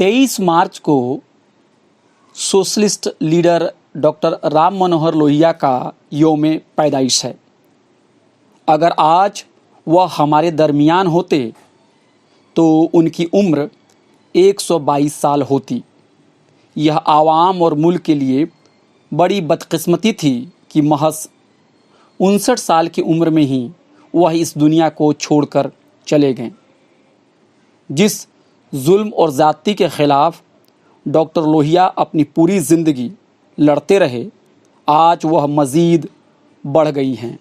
23 मार्च को socialist leader doctor Ram Manohar Lohia का यौम पैदाइश है। अगर आज वह हमारे दरमियान होते तो उनकी उम्र 122 साल होती। यह आवाम और मुल्क के लिए बड़ी बदकिस्मती थी कि महज 59 साल की उम्र में ही वह इस दुनिया को छोड़कर चले गए। जिस जुल्म और ज़्यादती के ख़िलाफ़ डॉक्टर लोहिया अपनी पूरी ज़िंदगी लड़ते रहे, आज वह मज़ीद बढ़ गई हैं।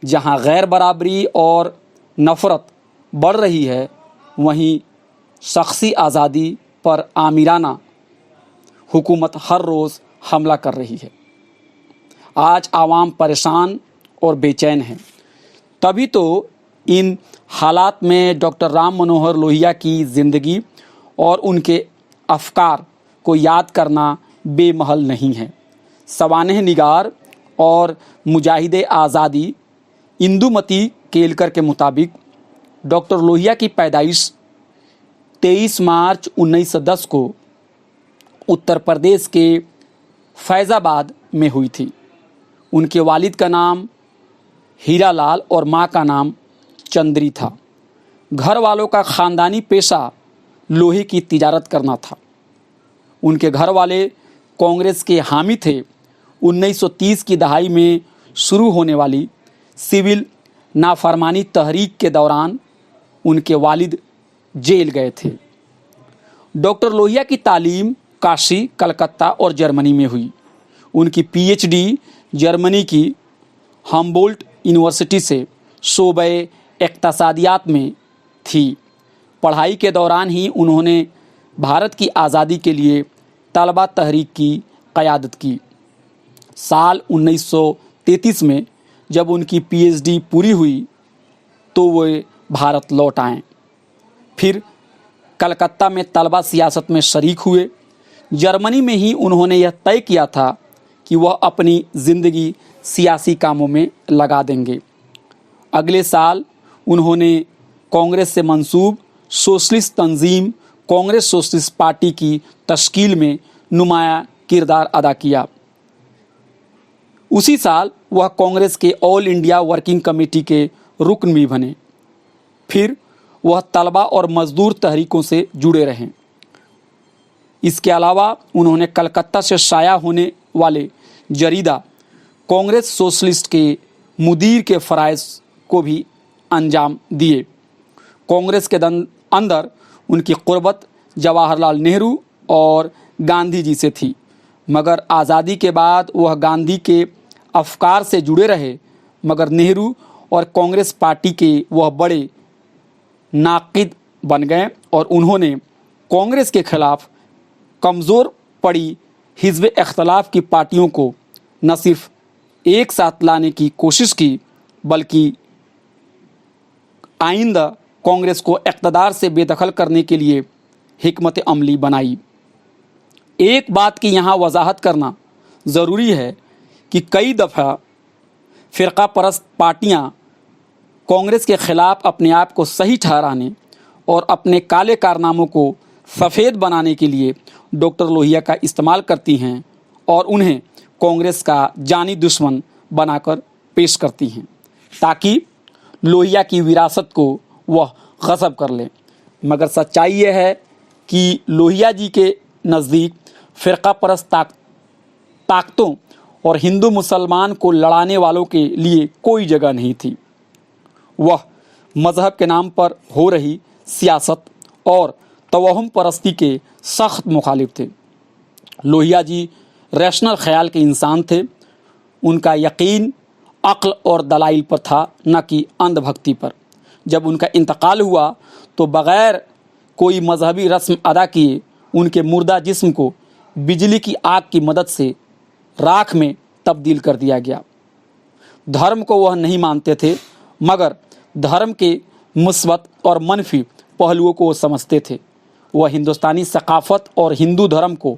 जहाँ गैर बराबरी और नफ़रत बढ़ रही है, वहीं शख्सी आज़ादी पर आमिराना हुकूमत हर रोज़ हमला कर रही है। आज आवाम परेशान और बेचैन है। तभी तो इन हालात में डॉक्टर राम मनोहर लोहिया की ज़िंदगी और उनके अफ़कार को याद करना बेमहल नहीं है। सवानेह निगार और मुजाहिदे आज़ादी इंदुमती केलकर के मुताबिक डॉक्टर लोहिया की पैदाइश 23 मार्च 1910 को उत्तर प्रदेश के फैज़ाबाद में हुई थी। उनके वालिद का नाम हीरा लाल और माँ का नाम चंद्री था। घर वालों का ख़ानदानी पेशा लोहे की तिजारत करना था। उनके घर वाले कांग्रेस के हामी थे। 1930 की दहाई में शुरू होने वाली सिविल नाफरमानी तहरीक के दौरान उनके वालिद जेल गए थे। डॉक्टर लोहिया की तालीम काशी, कलकत्ता और जर्मनी में हुई। उनकी पीएचडी जर्मनी की हम्बोल्ट यूनिवर्सिटी से शोबे इक़्तिसादियात में थी। पढ़ाई के दौरान ही उन्होंने भारत की आज़ादी के लिए तलबा तहरीक की क़यादत की। साल 1933 में जब उनकी पीएचडी पूरी हुई तो वे भारत लौट आए। फिर कलकत्ता में तलबा सियासत में शरीक हुए। जर्मनी में ही उन्होंने यह तय किया था कि वह अपनी ज़िंदगी सियासी कामों में लगा देंगे। अगले साल उन्होंने कांग्रेस से मंसूब सोशलिस्ट तंजीम कांग्रेस सोशलिस्ट पार्टी की तश्कील में नुमाया किरदार अदा किया। उसी साल वह कांग्रेस के ऑल इंडिया वर्किंग कमेटी के रुकन भी बने। फिर वह तलबा और मज़दूर तहरीकों से जुड़े रहे। इसके अलावा उन्होंने कलकत्ता से शाया होने वाले जरीदा कांग्रेस सोशलिस्ट के मुदीर के फ़राइज़ को भी अंजाम दिए। कांग्रेस के अंदर उनकी क़ुर्बत जवाहरलाल नेहरू और गांधी जी से थी, मगर आज़ादी के बाद वह गांधी के अफ़कार से जुड़े रहे। मगर नेहरू और कांग्रेस पार्टी के वह बड़े नाक़िद बन गए और उन्होंने कांग्रेस के ख़िलाफ़ कमज़ोर पड़ी हिज़्ब इख्तिलाफ़ की पार्टियों को न सिर्फ एक साथ लाने की कोशिश की, बल्कि आइंदा कांग्रेस को इक़्तिदार से बेदखल करने के लिए हिकमत अमली बनाई। एक बात की यहाँ वजाहत करना ज़रूरी है कि कई दफ़ा फ़िरका परस्त पार्टियाँ कांग्रेस के ख़िलाफ़ अपने आप को सही ठहराने और अपने काले कारनामों को सफ़ेद बनाने के लिए डॉक्टर लोहिया का इस्तेमाल करती हैं और उन्हें कांग्रेस का जानी दुश्मन बनाकर पेश करती हैं, ताकि लोहिया की विरासत को वह गस्ब कर लें। मगर सच्चाई यह है कि लोहिया जी के नज़दीक फ़िरका परस्त ताकतों और हिंदू मुसलमान को लड़ाने वालों के लिए कोई जगह नहीं थी। वह मज़हब के नाम पर हो रही सियासत और तवहुम परस्ती के सख्त मुखालिफ थे। लोहिया जी रैशनल ख़याल के इंसान थे। उनका यकीन अक्ल और दलाइल पर था, न कि अंधभक्ति पर। जब उनका इंतकाल हुआ तो बग़ैर कोई मजहबी रस्म अदा किए उनके मुर्दा जिस्म को बिजली की आग की मदद से राख में तब्दील कर दिया गया। धर्म को वह नहीं मानते थे, मगर धर्म के मुस्बत और मनफी पहलुओं को वो समझते थे। वह हिंदुस्तानी सकाफ़त और हिंदू धर्म को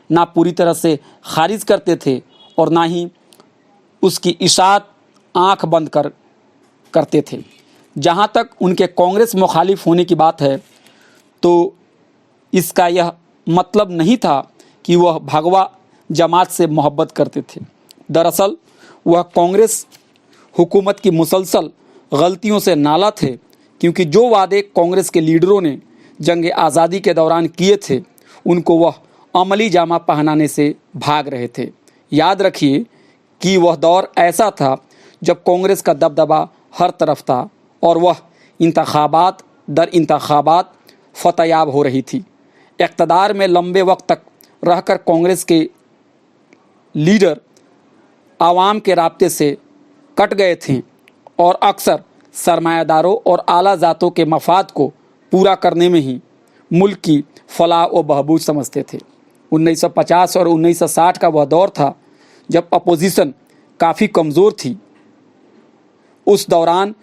ना पूरी तरह से खारिज करते थे और ना ही उसकी इशाअत आँख बंद करते थे। जहाँ तक उनके कांग्रेस मुखालिफ होने की बात है तो इसका यह मतलब नहीं था कि वह भगवा जमात से मोहब्बत करते थे। दरअसल वह कांग्रेस हुकूमत की मुसलसल गलतियों से नाला थे, क्योंकि जो वादे कांग्रेस के लीडरों ने जंग आज़ादी के दौरान किए थे उनको वह अमली जामा पहनाने से भाग रहे थे। याद रखिए कि वह दौर ऐसा था जब कांग्रेस का दबदबा हर तरफ था और वह इंतखाबात दर इंतखाबात फतयाब हो रही थी। इक़्तिदार में लंबे वक्त तक रहकर कांग्रेस के लीडर आवाम के राब्ते से कट गए थे और अक्सर सरमायादारों और आला ज़ातों के मफाद को पूरा करने में ही मुल्क की फलाह व बहबूद समझते थे। 1950 और 1960 का वह दौर था जब अपोजिशन काफ़ी कमज़ोर थी। उस दौरान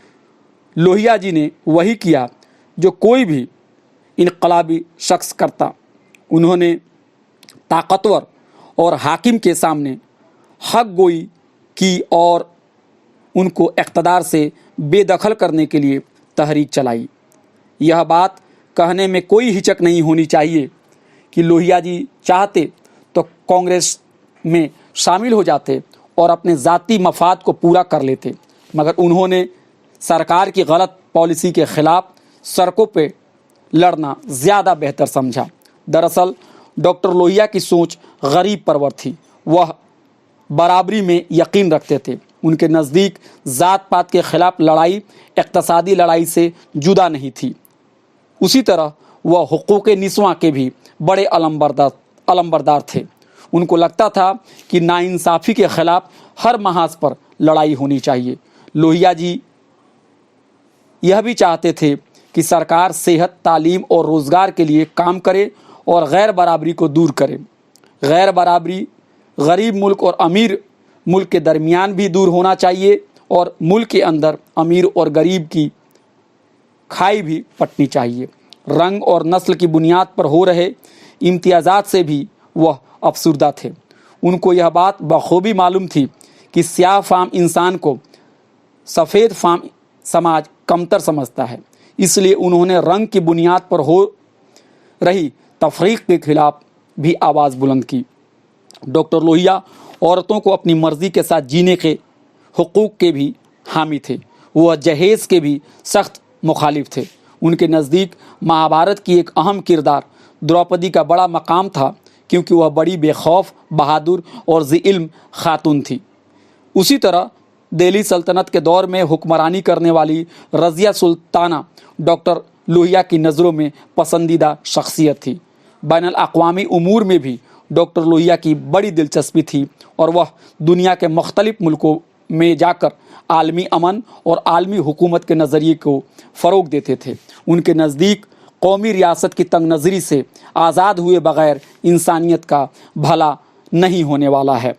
लोहिया जी ने वही किया जो कोई भी इनकलाबी शख्स करता। उन्होंने ताकतवर और हाकिम के सामने हक गोई की और उनको इक़्तिदार से बेदखल करने के लिए तहरीक चलाई। यह बात कहने में कोई हिचक नहीं होनी चाहिए कि लोहिया जी चाहते तो कांग्रेस में शामिल हो जाते और अपने ज़ाती मफाद को पूरा कर लेते, मगर उन्होंने सरकार की गलत पॉलिसी के ख़िलाफ़ सड़कों पे लड़ना ज़्यादा बेहतर समझा। दरअसल डॉक्टर लोहिया की सोच गरीब परवर थी। वह बराबरी में यकीन रखते थे। उनके नज़दीक ज़ात पात के ख़िलाफ़ लड़ाई इक़्तिसादी लड़ाई से जुदा नहीं थी। उसी तरह वह हुकूक़ निस्वां के भी बड़े अलमबरदार थे। उनको लगता था कि नाइंसाफ़ी के ख़िलाफ़ हर महाज पर लड़ाई होनी चाहिए। लोहिया जी यह भी चाहते थे कि सरकार सेहत, तालीम और रोज़गार के लिए काम करे और गैर बराबरी को दूर करे। गैर बराबरी गरीब मुल्क और अमीर मुल्क के दरमियान भी दूर होना चाहिए और मुल्क के अंदर अमीर और गरीब की खाई भी पटनी चाहिए। रंग और नस्ल की बुनियाद पर हो रहे इम्तियाज़ात से भी वह अफसुर्दा थे। उनको यह बात बखूबी मालूम थी कि स्याह फाम इंसान को सफ़ेद फाम समाज कमतर समझता है, इसलिए उन्होंने रंग की बुनियाद पर हो रही तफरीक के खिलाफ भी आवाज़ बुलंद की। डॉक्टर लोहिया औरतों को अपनी मर्ज़ी के साथ जीने के हुकूक़ के भी हामी थे। वह जहेज़ के भी सख्त मुखालिफ थे। उनके नज़दीक महाभारत की एक अहम किरदार द्रौपदी का बड़ा मकाम था, क्योंकि वह बड़ी बेखौफ, बहादुर और ज़ी इल्म खातून थी। उसी तरह दिल्ली सल्तनत के दौर में हुक्मरानी करने वाली रज़िया सुल्ताना डॉक्टर लोहिया की नज़रों में पसंदीदा शख्सियत थी। बैनुल अक़वामी उमूर में भी डॉक्टर लोहिया की बड़ी दिलचस्पी थी और वह दुनिया के मुख्तलिफ मुल्कों में जाकर आलमी अमन और आलमी हुकूमत के नज़रिए को फ़रोग़ देते थे। उनके नज़दीक कौमी रियासत की तंग नज़री से आज़ाद हुए बग़ैर इंसानियत का भला नहीं होने वाला है।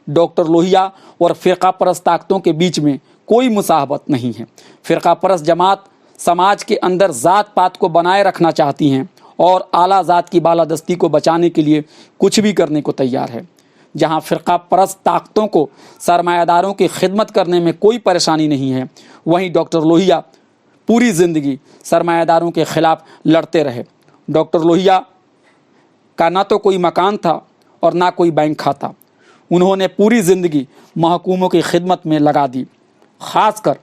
डॉक्टर लोहिया और फ़िरका परस्त ताकतों के बीच में कोई मुसाहबत नहीं है। फ़िरका परस्त जमात समाज के अंदर ज़ात पात को बनाए रखना चाहती हैं और आला ज़ात की बालादस्ती को बचाने के लिए कुछ भी करने को तैयार है। जहां फ़िरका परस्त ताकतों को सरमायादारों की खिदमत करने में कोई परेशानी नहीं है, वहीं डॉक्टर लोहिया पूरी ज़िंदगी सरमायादारों के ख़िलाफ़ लड़ते रहे। डॉक्टर लोहिया का ना तो कोई मकान था और ना कोई बैंक खाता। उन्होंने पूरी ज़िंदगी महकूमों की खिदमत में लगा दी। ख़ासकर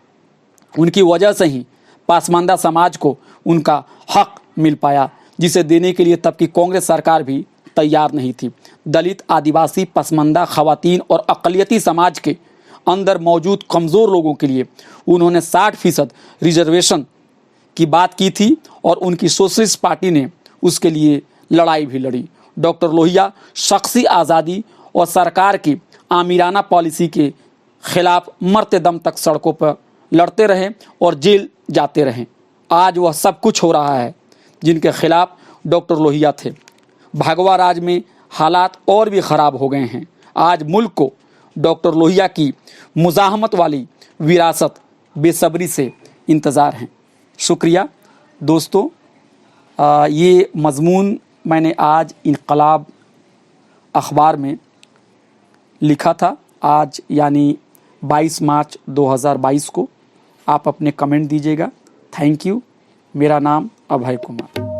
उनकी वजह से ही पासमानदा समाज को उनका हक़ मिल पाया, जिसे देने के लिए तब की कांग्रेस सरकार भी तैयार नहीं थी। दलित, आदिवासी, पसमानदा, ख़वातीन और अक़लियती समाज के अंदर मौजूद कमज़ोर लोगों के लिए उन्होंने 60% रिजर्वेशन की बात की थी और उनकी सोशलिस्ट पार्टी ने उसके लिए लड़ाई भी लड़ी। डॉक्टर लोहिया शख्सी आज़ादी और सरकार की आमिराना पॉलिसी के ख़िलाफ़ मरते दम तक सड़कों पर लड़ते रहे और जेल जाते रहे। आज वह सब कुछ हो रहा है जिनके ख़िलाफ़ डॉक्टर लोहिया थे। भगवा राज में हालात और भी ख़राब हो गए हैं। आज मुल्क को डॉक्टर लोहिया की मुज़ाहमत वाली विरासत बेसब्री से इंतज़ार है। शुक्रिया दोस्तों, ये मज़मून मैंने आज इनकलाब अखबार में लिखा था, आज यानी 22 मार्च 2022 को। आप अपने कमेंट दीजिएगा। Thank you. मेरा नाम अभय कुमार।